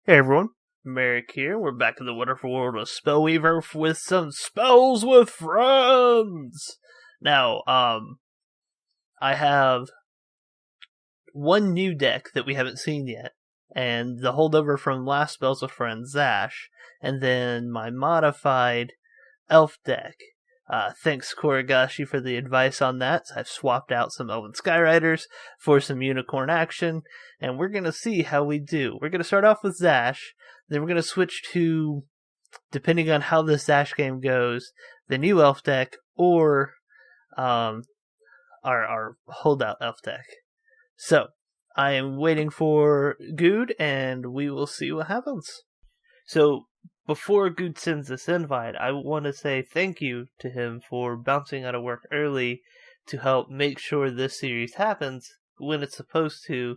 Hey everyone, Merric here. We're back in the wonderful world of Spellweaver with some spells with friends. Now, I have one new deck that we haven't seen yet, and the holdover from last Spells with Friends, Zash, and then my modified elf deck. Thanks Koragashi for the advice on that. I've swapped out some Elven Skyriders for some Unicorn action, and we're going to see how we do. We're going to start off with Zash, then we're going to switch to, depending on how this Zash game goes, the new elf deck, or our holdout elf deck. So, I am waiting for GUD, and we will see what happens. So, before GUD sends this invite, I want to say thank you to him for bouncing out of work early to help make sure this series happens when it's supposed to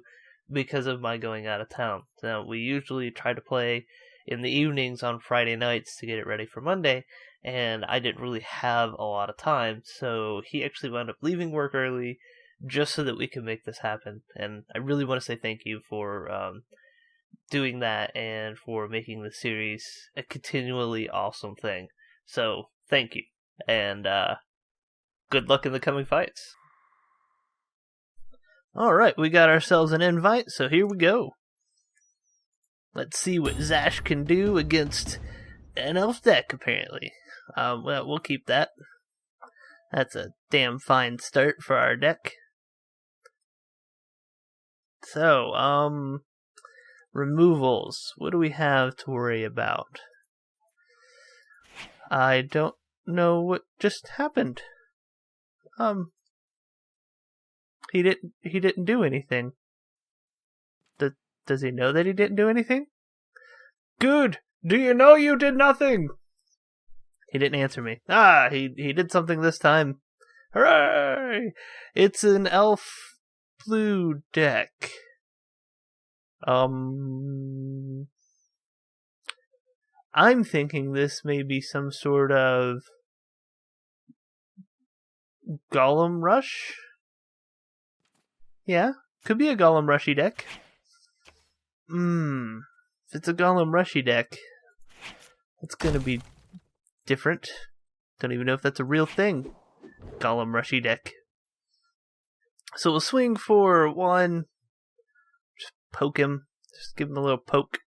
because of my going out of town. Now, we usually try to play in the evenings on Friday nights to get it ready for Monday, and I didn't really have a lot of time, so he actually wound up leaving work early just so that we could make this happen. And I really want to say thank you for doing that and for making the series a continually awesome thing. So, thank you. And good luck in the coming fights. Alright, we got ourselves an invite, so here we go. Let's see what Zash can do against an elf deck, apparently. Well, we'll keep that. That's a damn fine start for our deck. So, removals. What do we have to worry about? I don't know what just happened. He didn't do anything. Does he know that he didn't do anything? GUD! Do you know you did nothing? He didn't answer me. He did something this time. Hooray! It's an elf blue deck. I'm thinking this may be some sort of Golem Rush? Yeah, could be a Golem Rushy deck. If it's a Golem Rushy deck, it's gonna be different. Don't even know if that's a real thing. Golem Rushy deck. So we'll swing for one. Just poke him. Just give him a little poke.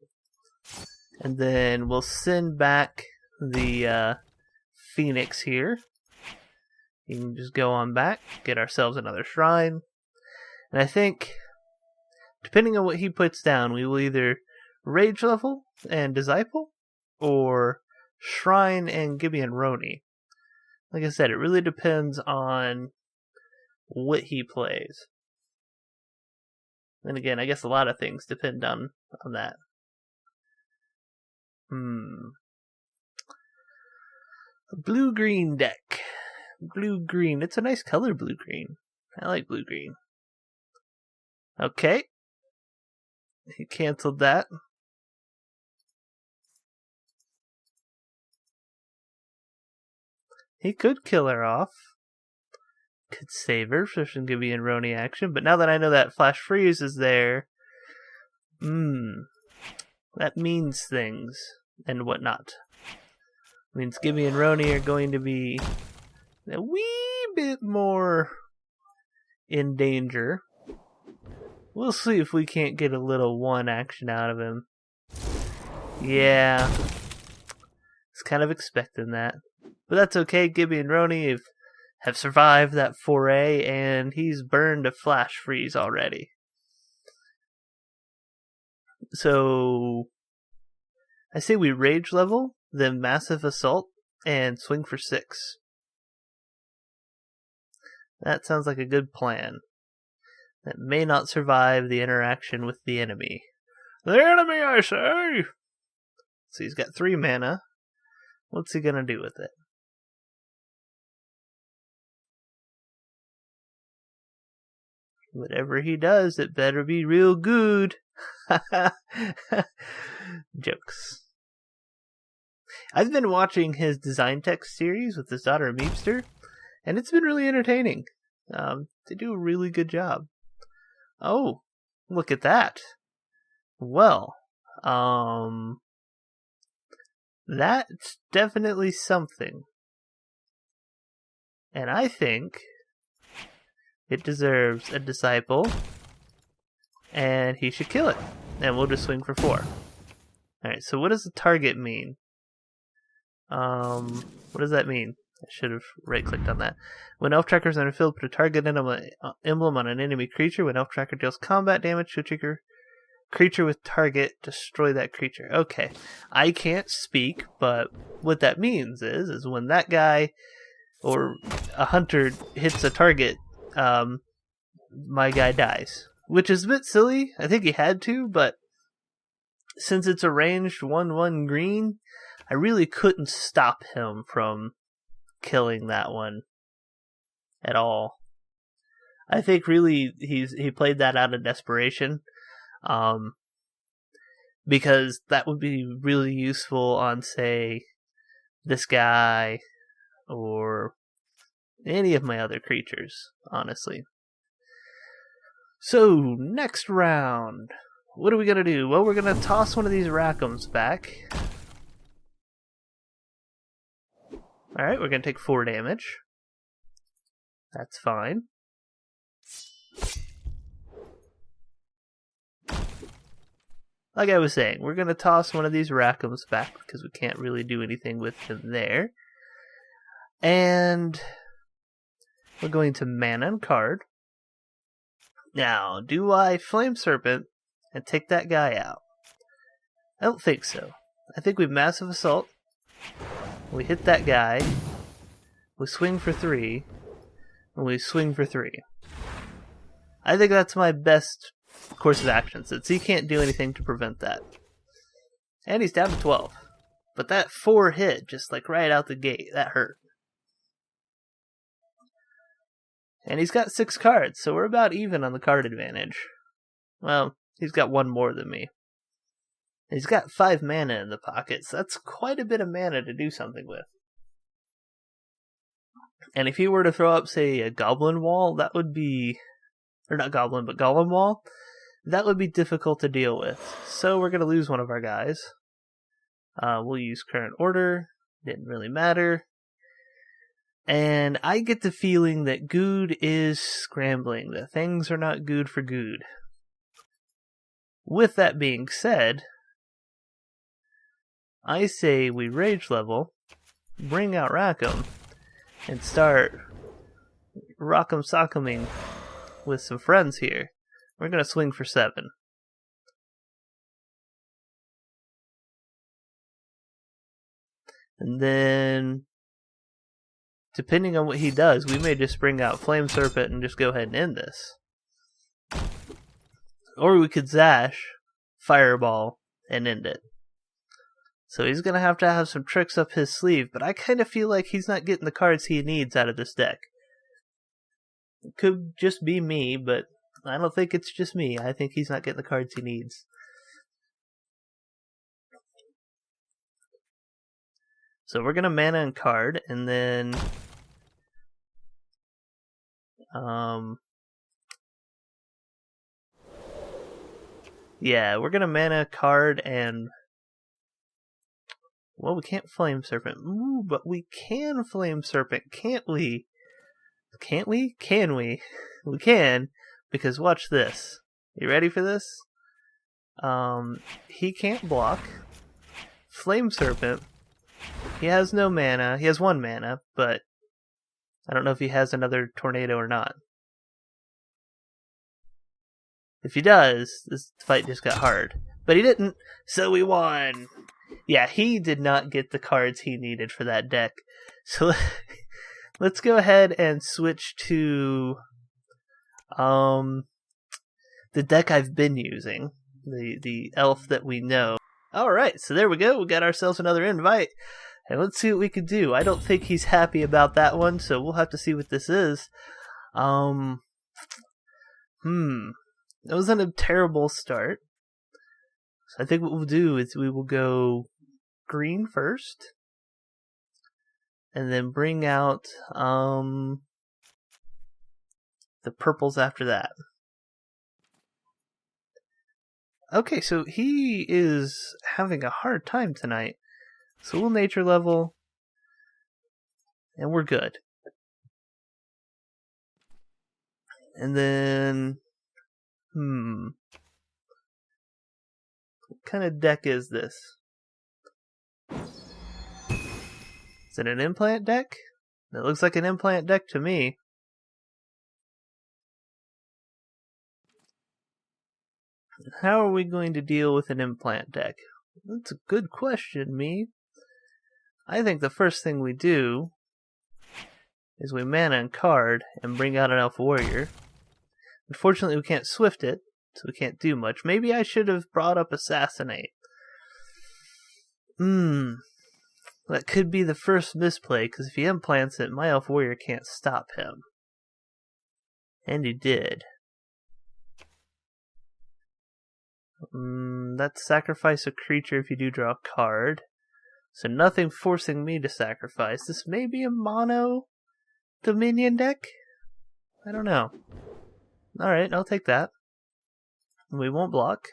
And then we'll send back the Phoenix here. You can just go on back, get ourselves another shrine. And I think, depending on what he puts down, we will either Rage Level and Disciple, or Shrine and Gibeon Roni. Like I said, it really depends on what he plays. And again, I guess a lot of things depend on that. A blue-green deck. Blue-green. It's a nice color, blue-green. I like blue-green. Okay. He canceled that. He could kill her off. Could save her for some Gibeon Roni action, but now that I know that Flash Freeze is there, that means things and whatnot. Means Gibeon Roni are going to be a wee bit more in danger. We'll see if we can't get a little one action out of him. Yeah. It's kind of expecting that. But that's okay. Gibeon Roni have survived that foray, and he's burned a Flash Freeze already. So, I say we Rage Level, then Massive Assault, and swing for 6. That sounds like a good plan. That may not survive the interaction with the enemy. The enemy, I say! So he's got 3 mana. What's he gonna do with it? Whatever he does, it better be real good. Jokes. I've been watching his design text series with his daughter Meepster, and it's been really entertaining. They do a really good job. Oh, look at that. Well, That's definitely something. And I think it deserves a disciple, and he should kill it. And we'll just swing for 4. Alright, so what does the target mean? What does that mean? I should have right-clicked on that. When elf trackers are filled, put a target emblem on an enemy creature. When elf tracker deals combat damage to a trigger creature with target, destroy that creature. Okay, I can't speak, but what that means is when that guy or a hunter hits a target, my guy dies. Which is a bit silly. I think he had to, but since it's a ranged 1/1 green, I really couldn't stop him from killing that one at all. I think really he played that out of desperation, because that would be really useful on, say, this guy or any of my other creatures, honestly. So, next round. What are we going to do? Well, we're going to toss one of these Rackhams back. Alright, we're going to take 4 damage. That's fine. Like I was saying, we're going to toss one of these Rackhams back because we can't really do anything with him there. And we're going to mana and card. Now, do I Flame Serpent and take that guy out? I don't think so. I think we Massive Assault. We hit that guy. We swing for 3. And we swing for 3. I think that's my best course of action, since he can't do anything to prevent that. And he's down to 12. But that 4 hit, just like right out the gate, that hurt. And he's got 6 cards, so we're about even on the card advantage. Well, he's got 1 more than me. He's got 5 mana in the pocket, so that's quite a bit of mana to do something with. And if he were to throw up, say, a Goblin Wall, that would be... Or not Goblin, but Golem Wall. That would be difficult to deal with. So we're going to lose one of our guys. We'll use Current Order. Didn't really matter. And I get the feeling that GUD is scrambling. That things are not good for GUD. With that being said, I say we rage level, bring out Rackham, and start rock'em sock'eming with some friends here. We're going to swing for 7. And then, depending on what he does, we may just bring out Flame Serpent and just go ahead and end this. Or we could Zash, Fireball, and end it. So he's going to have some tricks up his sleeve, but I kind of feel like he's not getting the cards he needs out of this deck. It could just be me, but I don't think it's just me. I think he's not getting the cards he needs. So we're going to mana and card, and then... yeah, we're going to mana, card, and... Well, we can't Flame Serpent. Ooh, but we can Flame Serpent, can't we? Can't we? Can we? We can, because watch this. You ready for this? He can't block. Flame Serpent. He has no mana. He has 1 mana, but I don't know if he has another tornado or not. If he does, this fight just got hard. But he didn't, so we won! Yeah, he did not get the cards he needed for that deck. So let's go ahead and switch to the deck I've been using. The elf that we know. Alright, so there we go. We got ourselves another invite. And let's see what we can do. I don't think he's happy about that one, so we'll have to see what this is. It wasn't a terrible start. So I think what we'll do is we will go green first. And then bring out the purples after that. Okay, so he is having a hard time tonight. So we'll nature level, and we're good. And then, what kind of deck is this? Is it an implant deck? It looks like an implant deck to me. How are we going to deal with an implant deck? That's a good question, me. I think the first thing we do is we mana and card and bring out an elf warrior. Unfortunately, we can't swift it, so we can't do much. Maybe I should have brought up assassinate. That could be the first misplay, because if he implants it, my elf warrior can't stop him. And he did. That's sacrifice a creature if you do draw a card. So nothing forcing me to sacrifice. This may be a mono Dominion deck? I don't know. Alright, I'll take that. We won't block.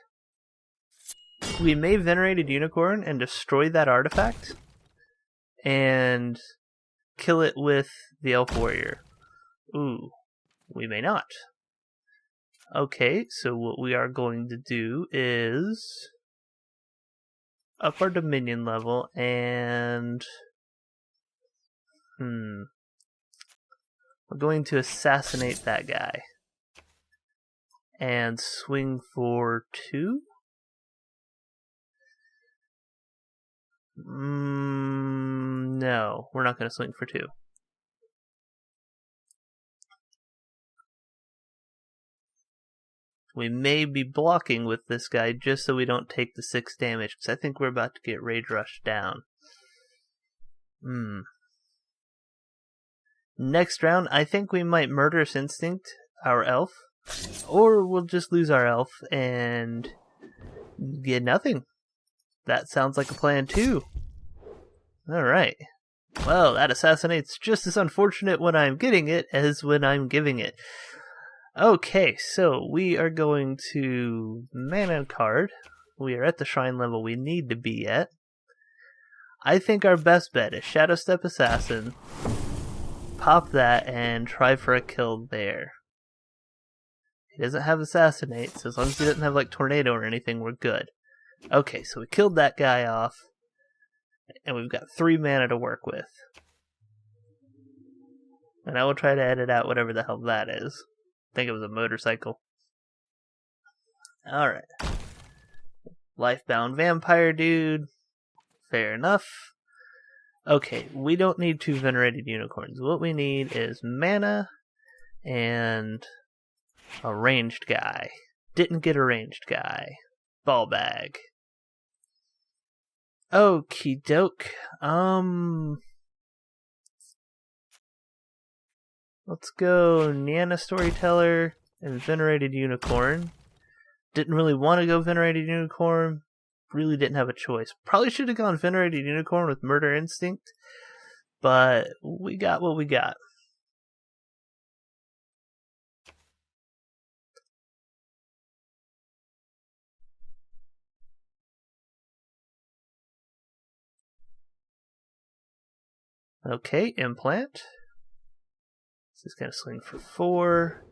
We may Venerated Unicorn and destroy that artifact. And kill it with the Elf Warrior. Ooh, we may not. Okay, so what we are going to do is up our Dominion level and we're going to assassinate that guy and swing for 2. No, we're not going to swing for 2. We may be blocking with this guy just so we don't take the 6 damage, because I think we're about to get Rage Rushed down. Next round, I think we might Murderous Instinct our elf, or we'll just lose our elf and get nothing. That sounds like a plan too. Alright. Well, that assassinate's just as unfortunate when I'm getting it as when I'm giving it. Okay, so we are going to mana card. We are at the shrine level we need to be at. I think our best bet is Shadow Step Assassin. Pop that and try for a kill there. He doesn't have Assassinate, so as long as he doesn't have like Tornado or anything, we're good. Okay, so we killed that guy off. And we've got 3 mana to work with. And I will try to edit out whatever the hell that is. I think it was a motorcycle. Alright. Lifebound Vampire Dude. Fair enough. Okay, we don't need 2 Venerated Unicorns. What we need is mana and a ranged guy. Didn't get a ranged guy. Ball bag. Okie doke. Let's go Niana Storyteller and Venerated Unicorn. Didn't really want to go Venerated Unicorn. Really didn't have a choice. Probably should have gone Venerated Unicorn with Murder Instinct. But we got what we got. Okay, implant. This is going to swing for 4.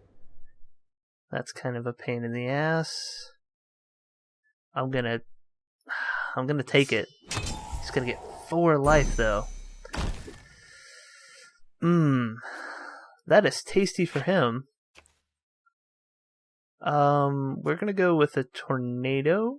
That's kind of a pain in the ass. I'm gonna take it. He's gonna get 4 life though. That is tasty for him. We're gonna go with a Tornado.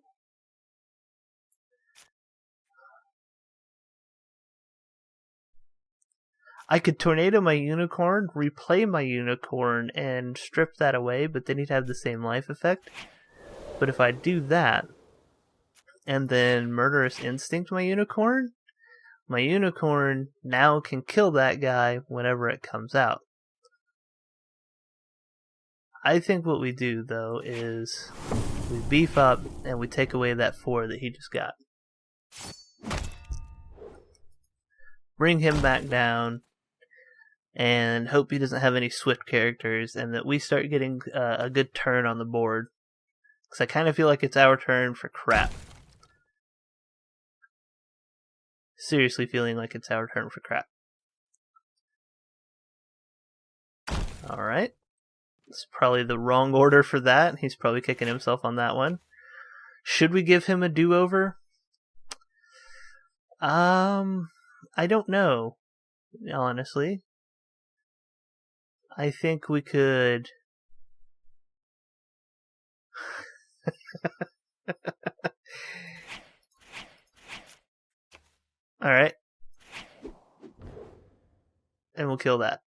I could Tornado my Unicorn, replay my Unicorn, and strip that away, but then he'd have the same life effect. But if I do that, and then Murderous Instinct my Unicorn now can kill that guy whenever it comes out. I think what we do, though, is we beef up and we take away that 4 that he just got. Bring him back down. And hope he doesn't have any swift characters, and that we start getting a good turn on the board. Because I kind of feel like it's our turn for crap. Seriously feeling like it's our turn for crap. Alright. It's probably the wrong order for that. He's probably kicking himself on that one. Should we give him a do-over? I don't know, honestly. I think we could... Alright. And we'll kill that.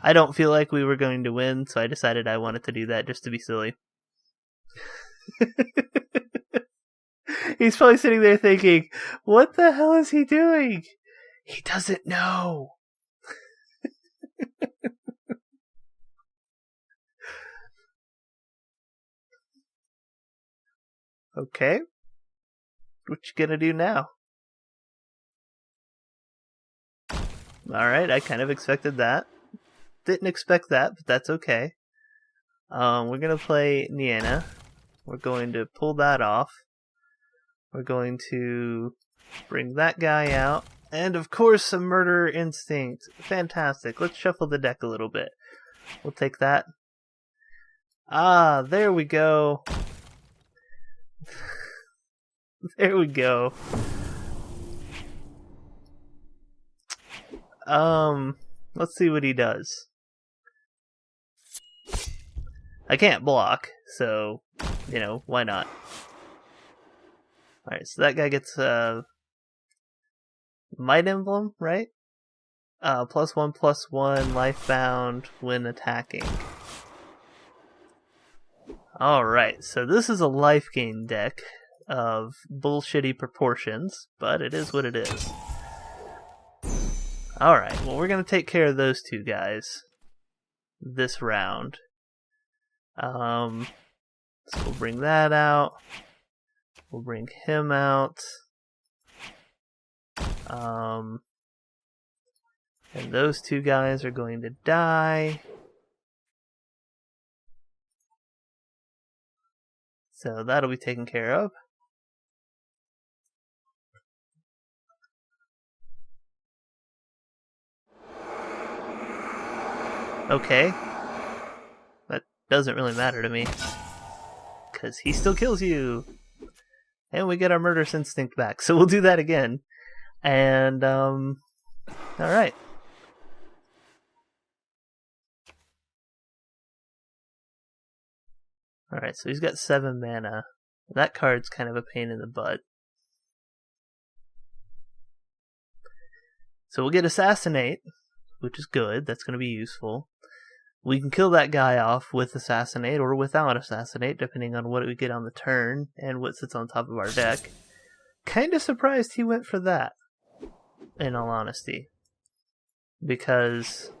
I don't feel like we were going to win, so I decided I wanted to do that just to be silly. He's probably sitting there thinking, what the hell is he doing? He doesn't know. Okay. What you gonna do now? Alright, I kind of expected that. Didn't expect that, but that's okay. We're gonna play Niena. We're going to pull that off. We're going to bring that guy out. And of course, a Murder Instinct. Fantastic. Let's shuffle the deck a little bit. We'll take that. Ah, there we go. There we go. Let's see what he does. I can't block, so, you know, why not? Alright, so that guy gets Might Emblem, right? +1/+1, lifebound when attacking. Alright, so this is a life gain deck of bullshitty proportions, but it is what it is. Alright, well, we're going to take care of those two guys this round. So we'll bring that out. We'll bring him out. And those two guys are going to die. So that'll be taken care of. Okay. That doesn't really matter to me. Because he still kills you. And we get our Murderous Instinct back. So we'll do that again. And, alright. Alright, so he's got 7 mana. That card's kind of a pain in the butt. So we'll get Assassinate, which is good. That's going to be useful. We can kill that guy off with Assassinate or without Assassinate, depending on what we get on the turn and what sits on top of our deck. Kind of surprised he went for that, in all honesty. Because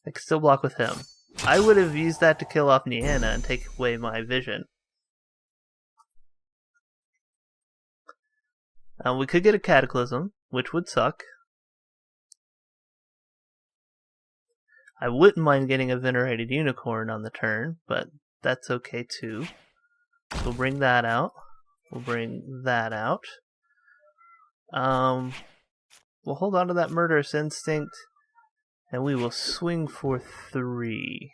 I could still block with him. I would have used that to kill off Niena and take away my vision. We could get a Cataclysm, which would suck. I wouldn't mind getting a Venerated Unicorn on the turn, but that's okay too. We'll bring that out. We'll bring that out. We'll hold on to that Murderous Instinct, and we will swing for 3.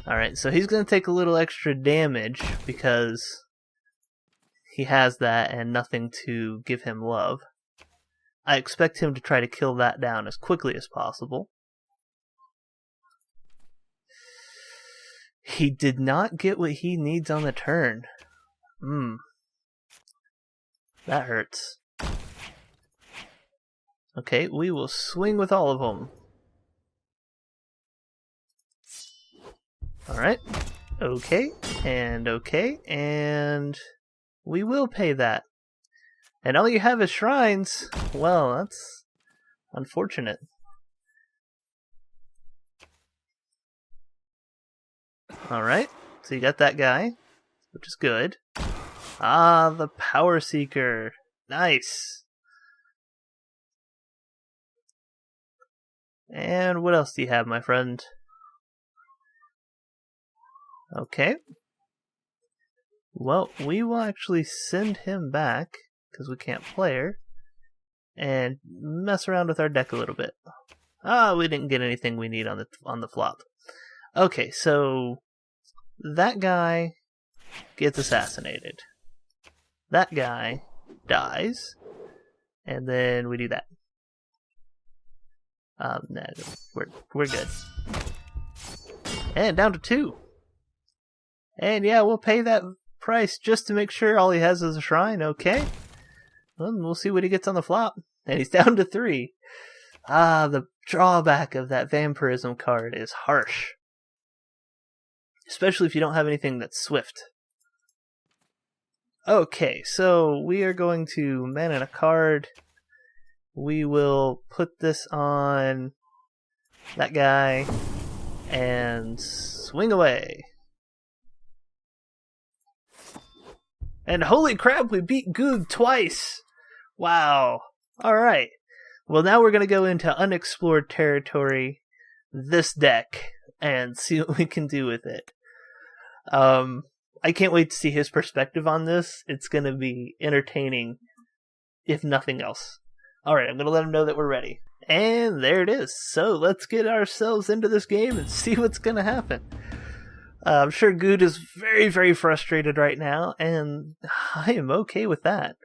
Alright, so he's going to take a little extra damage because he has that and nothing to give him love. I expect him to try to kill that down as quickly as possible. He did not get what he needs on the turn. That hurts. Okay, we will swing with all of them. Alright. Okay, and we will pay that. And all you have is shrines. Well, that's unfortunate. Alright, so you got that guy, which is good. Ah, the Power Seeker. Nice. And what else do you have, my friend? Okay. Well, we will actually send him back, because we can't play her, and mess around with our deck a little bit. Ah, we didn't get anything we need on the flop. Okay, so that guy gets assassinated. That guy dies, and then we do that. No, we're good. And down to 2. And yeah, we'll pay that price just to make sure all he has is a shrine. Okay. Well, we'll see what he gets on the flop. And he's down to 3. Ah, the drawback of that vampirism card is harsh. Especially if you don't have anything that's swift. Okay, so we are going to mana a card. We will put this on that guy and swing away. And holy crap, we beat GUD twice! Wow. Alright. Well, now we're going to go into unexplored territory, this deck, and see what we can do with it. I can't wait to see his perspective on this. It's going to be entertaining, if nothing else. Alright, I'm going to let him know that we're ready. And there it is. So let's get ourselves into this game and see what's going to happen. I'm sure GUD is very, very frustrated right now, and I am okay with that.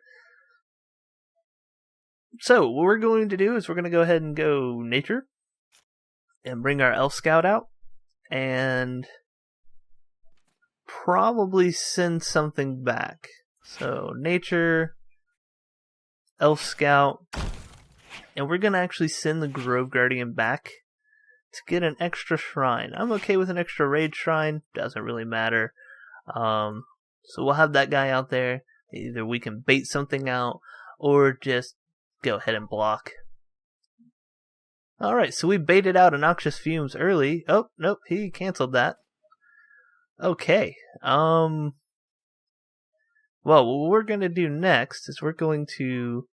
So, what we're going to do is we're going to go ahead and go Nature, and bring our Elf Scout out, and probably send something back. So, Nature, Elf Scout, and we're going to actually send the Grove Guardian back to get an extra shrine. I'm okay with an extra raid shrine, doesn't really matter. So we'll have that guy out there. Either we can bait something out, or just go ahead and block. Alright, so we baited out Noxious Fumes early. Oh, nope, he canceled that. Okay, well, what we're going to do next is we're going to,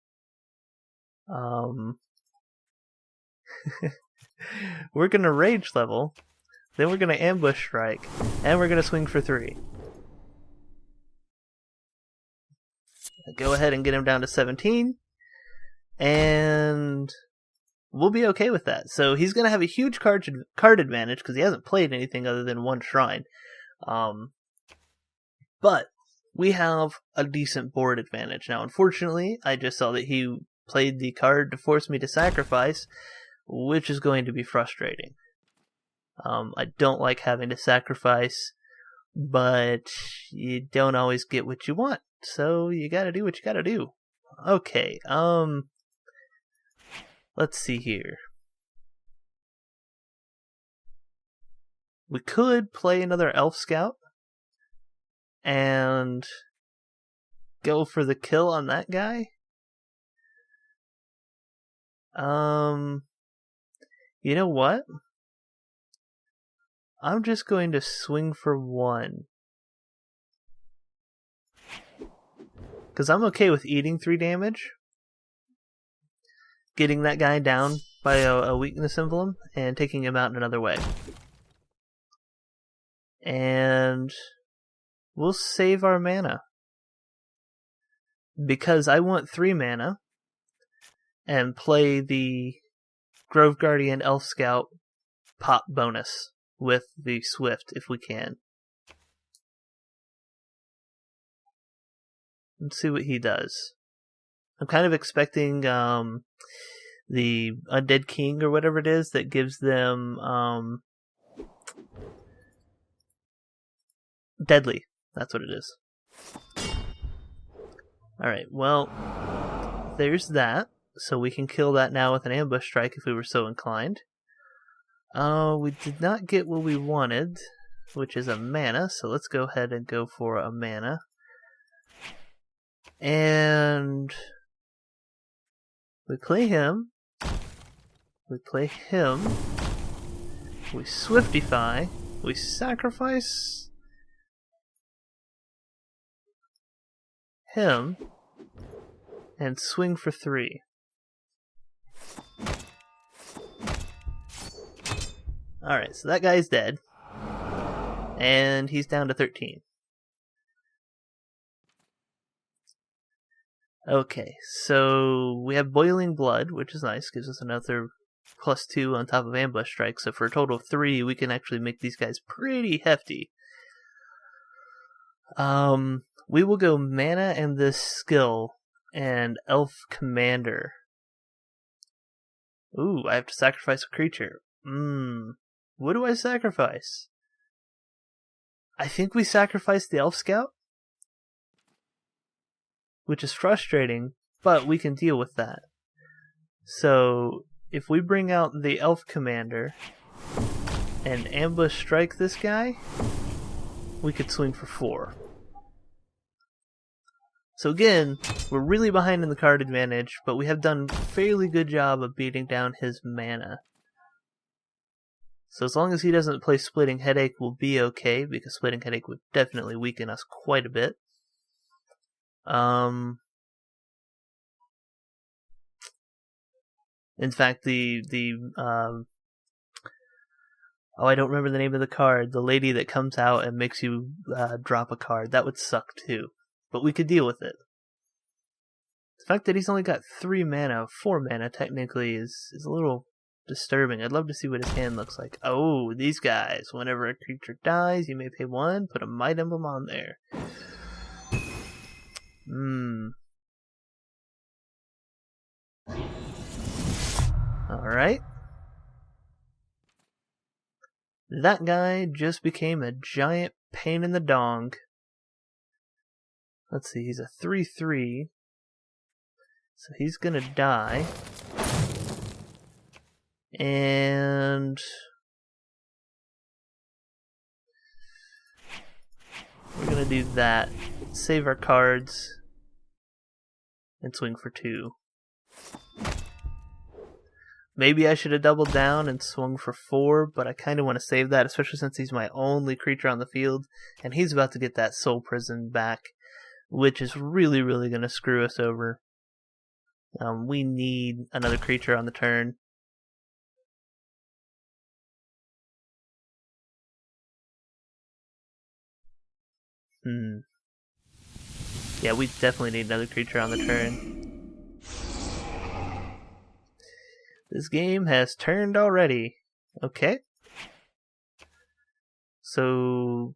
we're going to Rage level, then we're going to Ambush Strike, and we're going to swing for 3. Go ahead and get him down to 17, and we'll be okay with that. So he's going to have a huge card advantage because he hasn't played anything other than 1 shrine. But we have a decent board advantage. Now, unfortunately, I just saw that he played the card to force me to sacrifice, which is going to be frustrating. I don't like having to sacrifice, but you don't always get what you want, so you gotta do what you gotta do. Okay, let's see here. We could play another Elf Scout and go for the kill on that guy. You know what? I'm just going to swing for 1. Because I'm okay with eating 3 damage. Getting that guy down by a weakness emblem and taking him out in another way. And we'll save our mana. Because I want 3 mana. And play the Grove Guardian Elf Scout pop bonus with the Swift if we can. Let's see what he does. I'm kind of expecting the Undead King or whatever it is that gives them Deadly. That's what it is. Alright, well, there's that. So we can kill that now with an Ambush Strike if we were so inclined. We did not get what we wanted, which is a mana, so let's go ahead and go for a mana. And we play him. We play him. We Swiftify. We sacrifice him and swing for 3. Alright, so that guy's dead. And he's down to 13. Okay, so we have Boiling Blood, which is nice. Gives us another +2 on top of Ambush Strike. So for a total of 3, we can actually make these guys pretty hefty. We will go Mana and this skill and Elf Commander. Ooh, I have to sacrifice a creature. What do I sacrifice? I think we sacrifice the Elf Scout, which is frustrating, but we can deal with that. So, if we bring out the Elf Commander and Ambush Strike this guy, we could swing for 4. So again, we're really behind in the card advantage, but we have done a fairly good job of beating down his mana. So as long as he doesn't play Splitting Headache, we'll be okay, because Splitting Headache would definitely weaken us quite a bit. In fact, I don't remember the name of the card. The lady that comes out and makes you drop a card. That would suck too. But we could deal with it. The fact that he's only got 3 mana, 4 mana technically, is a little disturbing. I'd love to see what his hand looks like. Oh, these guys. Whenever a creature dies, you may pay 1, put a Might Emblem on there. Alright. That guy just became a giant pain in the dong. Let's see, he's a 3/3. So he's gonna die. And we're gonna do that. Save our cards. And swing for 2. Maybe I should have doubled down and swung for 4, but I kind of want to save that, especially since he's my only creature on the field, and he's about to get that Soul Prison back, which is really, really going to screw us over. We need another creature on the turn. Yeah, we definitely need another creature on the turn. This game has turned already. Okay. So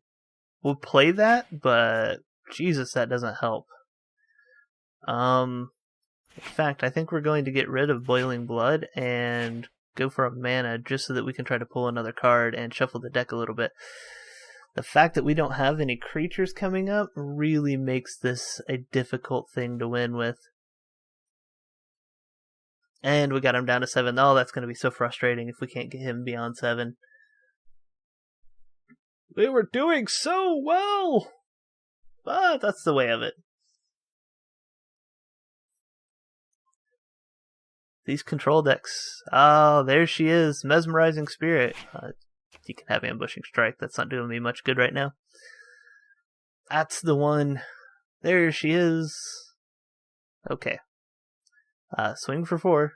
we'll play that, but Jesus, that doesn't help. In fact, I think we're going to get rid of Boiling Blood and go for a mana just so that we can try to pull another card and shuffle the deck a little bit. The fact that we don't have any creatures coming up really makes this a difficult thing to win with. And we got him down to 7. Oh, that's going to be so frustrating if we can't get him beyond 7. We were doing so well! But that's the way of it. These control decks. Oh, there she is. Mesmerizing Spirit. You can have Ambushing Strike. That's not doing me much good right now. That's the one. There she is. Okay. Swing for 4.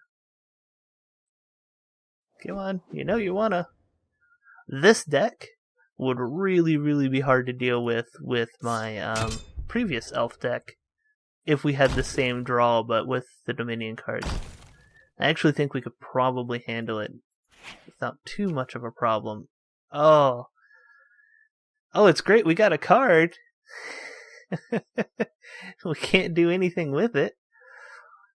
Come on, you know you wanna. This deck would really, really be hard to deal with my previous elf deck if we had the same draw but with the Dominion cards. I actually think we could probably handle it without too much of a problem. Oh, it's great. We got a card. We can't do anything with it.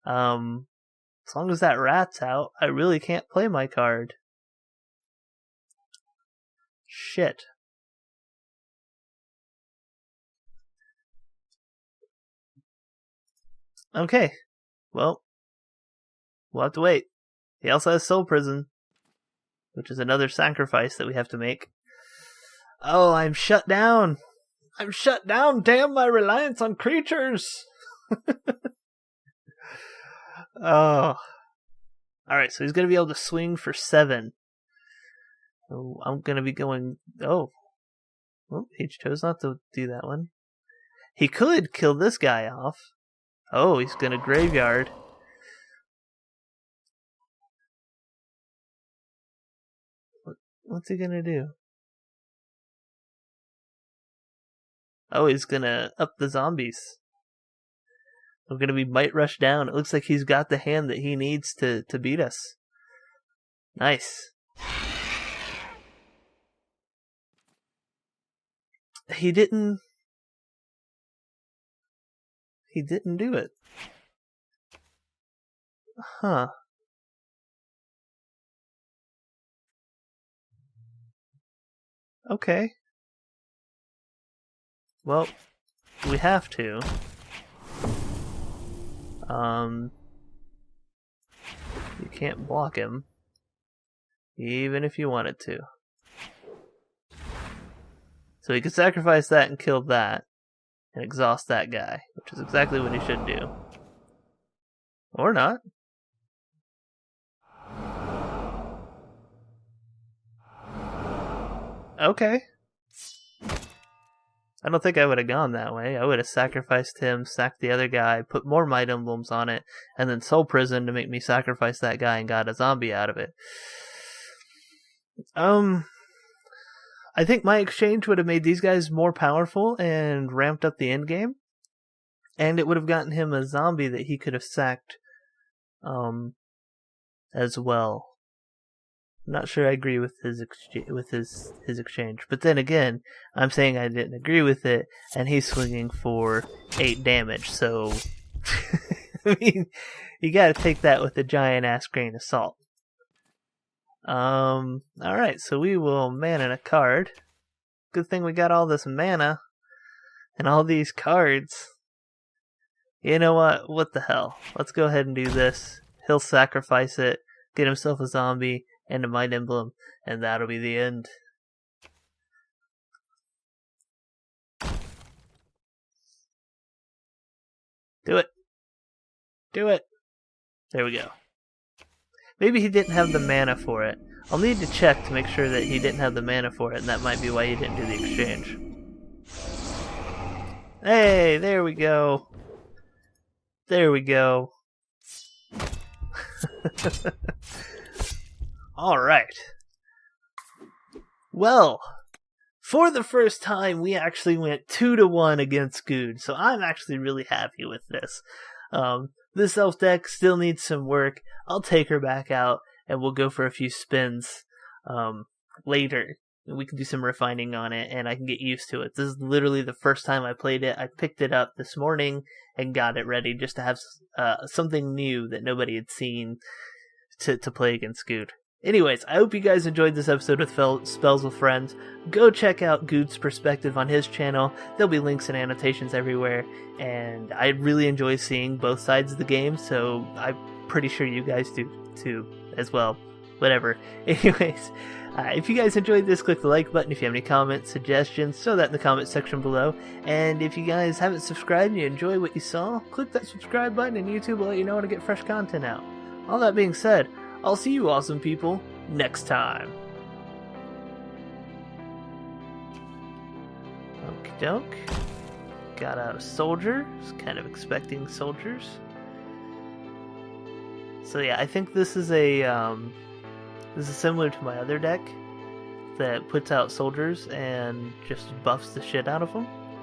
As long as that rat's out, I really can't play my card. Shit. Okay. Well, we'll have to wait. He also has Soul Prison, which is another sacrifice that we have to make. Oh, I'm shut down. I'm shut down. Damn my reliance on creatures. Oh. Alright, so he's going to be able to swing for 7. So I'm going to be going... Oh, he chose not to do that one. He could kill this guy off. Oh, he's going to graveyard. What's he gonna do? Oh, he's gonna up the zombies. We're gonna be Might Rush down. It looks like he's got the hand that he needs to beat us. Nice. He didn't do it. Huh. Okay. Well, we have to. You can't block him, even if you wanted to. So he could sacrifice that and kill that, and exhaust that guy, which is exactly what he should do. Or not. Okay. I don't think I would have gone that way. I would have sacrificed him, sacked the other guy, put more Might Emblems on it, and then Soul Prison to make me sacrifice that guy and got a zombie out of it. I think my exchange would have made these guys more powerful and ramped up the end game. And it would have gotten him a zombie that he could have sacked as well. I'm not sure I agree with his exchange. But then again, I'm saying I didn't agree with it, and he's swinging for 8 damage, so I mean, you gotta take that with a giant-ass grain of salt. Alright, so we will mana a card. Good thing we got all this mana and all these cards. You know what? What the hell? Let's go ahead and do this. He'll sacrifice it, get himself a zombie and a Might Emblem, and that'll be the end. Do it. Do it. There we go. Maybe he didn't have the mana for it. I'll need to check to make sure that he didn't have the mana for it, and that might be why he didn't do the exchange. Hey, there we go. There we go. Alright. Well, for the first time, we actually went 2-1 against GUD, so I'm actually really happy with this. This elf deck still needs some work. I'll take her back out, and we'll go for a few spins later. We can do some refining on it, and I can get used to it. This is literally the first time I played it. I picked it up this morning and got it ready just to have something new that nobody had seen to play against GUD. Anyways, I hope you guys enjoyed this episode with Spells with Friends. Go check out GUD's perspective on his channel. There'll be links and annotations everywhere, and I really enjoy seeing both sides of the game, so I'm pretty sure you guys do too as well. Whatever. Anyways, if you guys enjoyed this, click the like button. If you have any comments, suggestions, throw that in the comment section below. And if you guys haven't subscribed and you enjoy what you saw, click that subscribe button and YouTube will let you know when to get fresh content out. All that being said, I'll see you awesome people next time. Okie doke. Got out a soldier. Was kind of expecting soldiers. So yeah, I think this is similar to my other deck that puts out soldiers and just buffs the shit out of them.